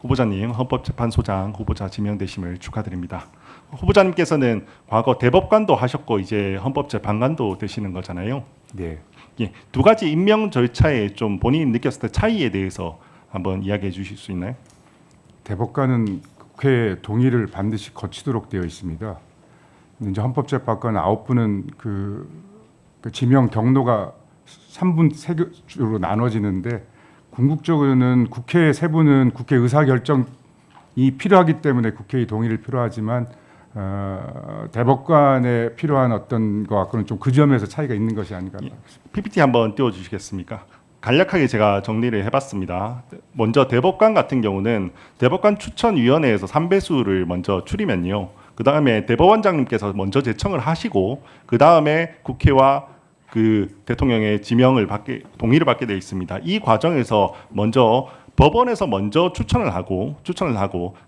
후보자님, 헌법재판소장 후보자 지명되심을 축하드립니다. 후보자님께서는 과거 대법관도 하셨고 이제 헌법재판관도 되시는 거잖아요. 네. 예, 두 가지 임명 절차에 좀 본인이 느꼈을 때 차이에 대해서 한번 이야기해 주실 수 있나요? 대법관은 국회 동의를 반드시 거치도록 되어 있습니다. 근데 이제 헌법재판관 9분은 그 지명 경로가 3분 3주로 나눠지는데 궁극적으로는 국회 3분은 국회 의사결정이 필요하기 때문에 국회의 동의를 필요하지만 대법관에 필요한 어떤 것 갖고는 좀 그 점에서 차이가 있는 것이 아닌가. PPT 한번 띄워주시겠습니까? 간략하게 제가 정리를 해봤습니다. 먼저 대법관 같은 경우는 대법관 추천위원회에서 3배수를 먼저 추리면요. 그 다음에 대법원장님께서 먼저 제청을 하시고 그 다음에 국회와 그 대통령의 지명을 동의를 받게 되어 있습니다. 이 과정에서 먼저 법원에서 먼저 추천을 하고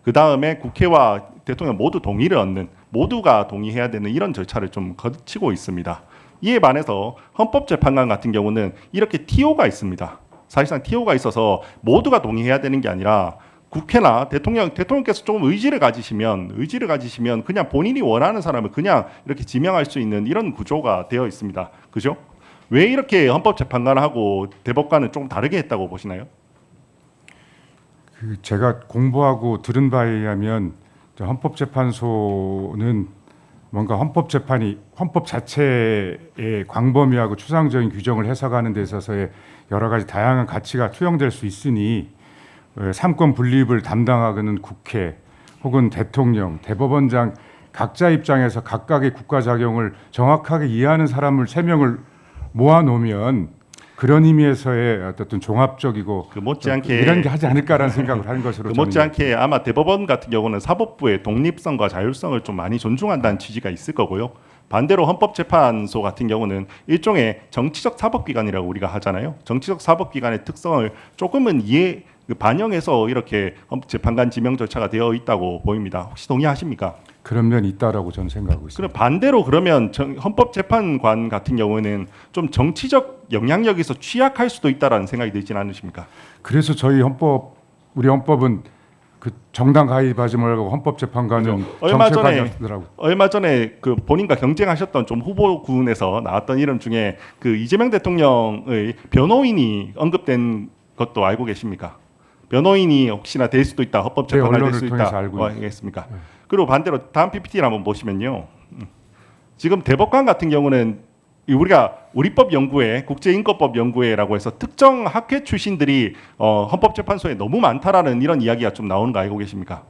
그 다음에 국회와 대통령 모두 동의를 얻는, 모두가 동의해야 되는 이런 절차를 좀 거치고 있습니다. 이에 반해서 헌법재판관 같은 경우는 이렇게 TO가 있습니다. 사실상 TO가 있어서 모두가 동의해야 되는 게 아니라 국회나 대통령께서 조금 의지를 가지시면 그냥 본인이 원하는 사람을 그냥 이렇게 지명할 수 있는 이런 구조가 되어 있습니다. 그죠? 왜 이렇게 헌법재판관하고 대법관은 조금 다르게 했다고 보시나요? 제가 공부하고 들은 바에 의하면 헌법재판소는 뭔가 헌법 자체의 광범위하고 추상적인 규정을 해석하는 데 있어서의 여러 가지 다양한 가치가 투영될 수 있으니 삼권 분립을 담당하는 국회 혹은 대통령, 대법원장 각자 입장에서 각각의 국가 작용을 정확하게 이해하는 사람을 3명을 모아놓으면 그런 의미에서의 어떤 종합적이고 그 못지않게 이런 게 하지 않을까라는 생각을 하는 것으로 그 못지않게 아마 대법원 같은 경우는 사법부의 독립성과 자율성을 좀 많이 존중한다는 취지가 있을 거고요. 반대로 헌법재판소 같은 경우는 일종의 정치적 사법기관이라고 우리가 하잖아요. 정치적 사법기관의 특성을 조금은 반영해서 이렇게 재판관 지명 절차가 되어 있다고 보입니다. 혹시 동의하십니까? 그런 면이 있다라고 저는 생각하고 있습니다. 그럼 반대로 그러면 헌법재판관 같은 경우는 좀 정치적 영향력에서 취약할 수도 있다라는 생각이 들지는 않으십니까? 그래서 우리 헌법은 그 정당 가입하지 말고 헌법재판관은 정책관이더라고. 얼마 전에 그 본인과 경쟁하셨던 좀 후보군에서 나왔던 이름 중에 그 이재명 대통령의 변호인이 언급된 것도 알고 계십니까? 변호인이 혹시나 될 수도 있다, 헌법재판관 될 수 있다, 알겠습니까? 네. 그리고 반대로 다음 PPT를 한번 보시면요, 지금 대법관 같은 경우는 우리가 우리법연구회, 국제인권법연구회라고 해서 특정 학회 출신들이 헌법재판소에 너무 많다라는 이런 이야기가 좀 나오는 거 알고 계십니까?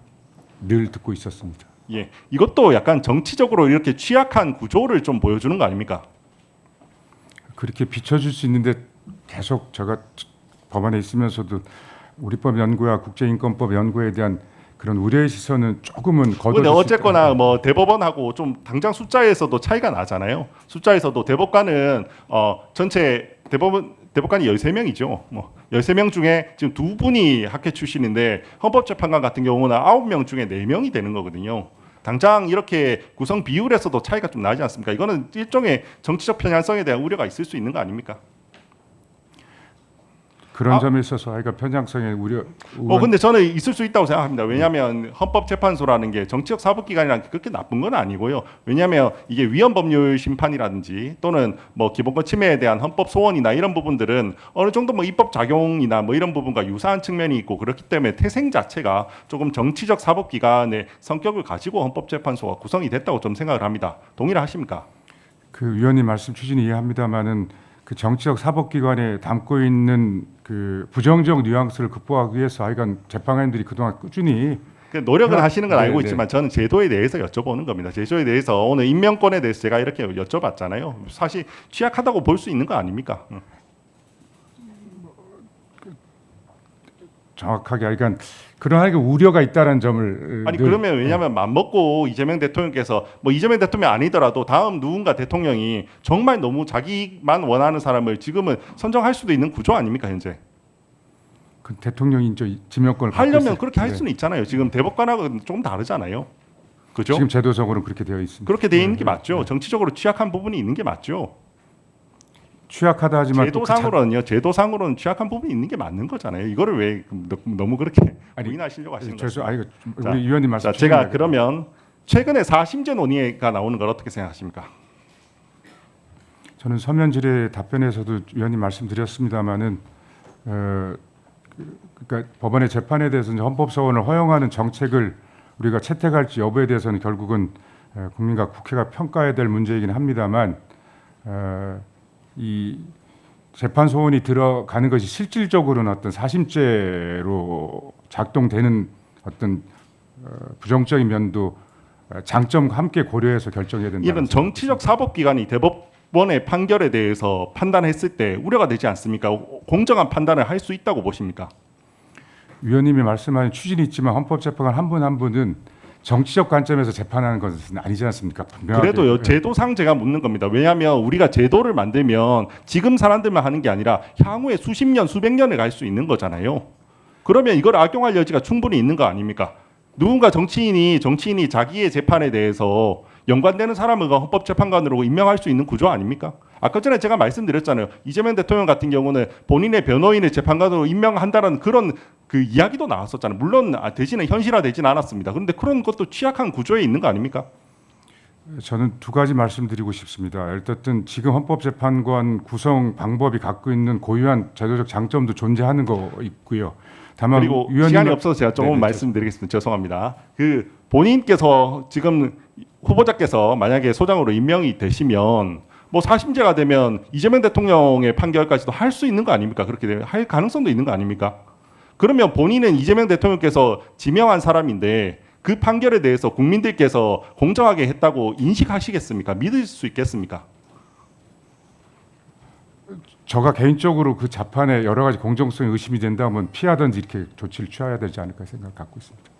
늘 듣고 있었습니다. 예, 이것도 약간 정치적으로 이렇게 취약한 구조를 좀 보여주는 거 아닙니까? 그렇게 비춰줄 수 있는데 계속 제가 법안에 있으면서도 우리법연구와 국제인권법연구에 대한 그런 우려의 시선은 조금은 거둬. 근데 어쨌거나 뭐 대법원하고 좀 당장 숫자에서도 차이가 나잖아요. 숫자에서도 대법관은 전체 대법관이 13명이죠. 뭐 13명 중에 지금 2분이 학회 출신인데 헌법재판관 같은 경우는 9명 중에 4명이 되는 거거든요. 당장 이렇게 구성 비율에서도 차이가 좀 나지 않습니까? 이거는 일종의 정치적 편향성에 대한 우려가 있을 수 있는 거 아닙니까? 그런 점에 있어서 아이가 편향성의 우려. 근데 저는 있을 수 있다고 생각합니다. 왜냐하면 헌법재판소라는 게 정치적 사법기관이라는 게 그렇게 나쁜 건 아니고요. 왜냐하면 이게 위헌법률 심판이라든지 또는 뭐 기본권 침해에 대한 헌법 소원이나 이런 부분들은 어느 정도 뭐 입법 작용이나 뭐 이런 부분과 유사한 측면이 있고 그렇기 때문에 태생 자체가 조금 정치적 사법기관의 성격을 가지고 헌법재판소가 구성이 됐다고 좀 생각을 합니다. 동의를 하십니까? 그 위원님 말씀 취지는 이해합니다만은 그 정치적 사법기관에 담고 있는 그 부정적 뉘앙스를 극복하기 위해서 하여간 재판관들이 그동안 꾸준히 노력을 하시는 건 알고 있지만 저는 제도에 대해서 여쭤보는 겁니다. 제도에 대해서 오늘 임명권에 대해서 제가 이렇게 여쭤봤잖아요. 사실 취약하다고 볼 수 있는 거 아닙니까? 정확하게 하여간 그런 우려가 있다는 점을 그러면 왜냐하면 맘먹고 이재명 대통령께서 뭐 이재명 대통령 아니더라도 다음 누군가 대통령이 정말 너무 자기만 원하는 사람을 지금은 선정할 수도 있는 구조 아닙니까 현재? 그 대통령이 이제 지명권을 하려면 그렇게 할 수는 있잖아요. 지금 대법관하고는 조금 다르잖아요. 그죠? 지금 제도적으로는 그렇게 되어 있습니다. 그렇게 되어 있는 게 맞죠. 정치적으로 취약한 부분이 있는 게 맞죠. 취약하다 하지만 또그 제도상으로는 취약한 부분이 있는 게 맞는 거잖아요. 이거를 왜 너무 그렇게 부인하시려고 하시는 거죠? 우리 위원님 말씀. 제가 그러면 최근에 4심제 논의가 나오는 걸 어떻게 생각하십니까? 저는 서면 질의 답변에서도 위원님 말씀드렸습니다마는 그러니까 법원의 재판에 대해서 헌법소원을 허용하는 정책을 우리가 채택할지 여부에 대해서는 결국은 국민과 국회가 평가해야 될 문제이긴 합니다만 이 재판 소원이 들어가는 것이 실질적으로는 어떤 사심죄로 작동되는 어떤 부정적인 면도 장점과 함께 고려해서 결정해야 된다. 이런 정치적 사법기관이 대법원의 판결에 대해서 판단했을 때 우려가 되지 않습니까? 공정한 판단을 할 수 있다고 보십니까? 위원님이 말씀하신 취지는 있지만 헌법재판관 한 분 한 분은 정치적 관점에서 재판하는 것은 아니지 않습니까? 분명하게. 그래도요, 제도상 제가 묻는 겁니다. 왜냐하면 우리가 제도를 만들면 지금 사람들만 하는 게 아니라 향후에 수십 년, 수백 년을 갈 수 있는 거잖아요. 그러면 이걸 악용할 여지가 충분히 있는 거 아닙니까? 누군가 정치인이 자기의 재판에 대해서 연관되는 사람을 헌법재판관으로 임명할 수 있는 구조 아닙니까? 아까 전에 제가 말씀드렸잖아요. 이재명 대통령 같은 경우는 본인의 변호인을 재판관으로 임명한다는 그런 그 이야기도 나왔었잖아요. 물론 대신에 현실화되지는 않았습니다. 그런데 그런 것도 취약한 구조에 있는 거 아닙니까? 저는 두 가지 말씀드리고 싶습니다. 일단 지금 헌법재판관 구성 방법이 갖고 있는 고유한 제도적 장점도 존재하는 거 있고요. 다만 그리고 시간이 없어서 제가 조금 말씀드리겠습니다. 죄송합니다. 그 본인께서 지금 후보자께서 만약에 소장으로 임명이 되시면 뭐 사심제가 되면 이재명 대통령의 판결까지도 할 수 있는 거 아닙니까? 그렇게 할 가능성도 있는 거 아닙니까? 그러면 본인은 이재명 대통령께서 지명한 사람인데 그 판결에 대해서 국민들께서 공정하게 했다고 인식하시겠습니까? 믿을 수 있겠습니까? 저가 개인적으로 그 재판에 여러 가지 공정성이 의심이 된다면 피하든지 이렇게 조치를 취해야 되지 않을까 생각 갖고 있습니다.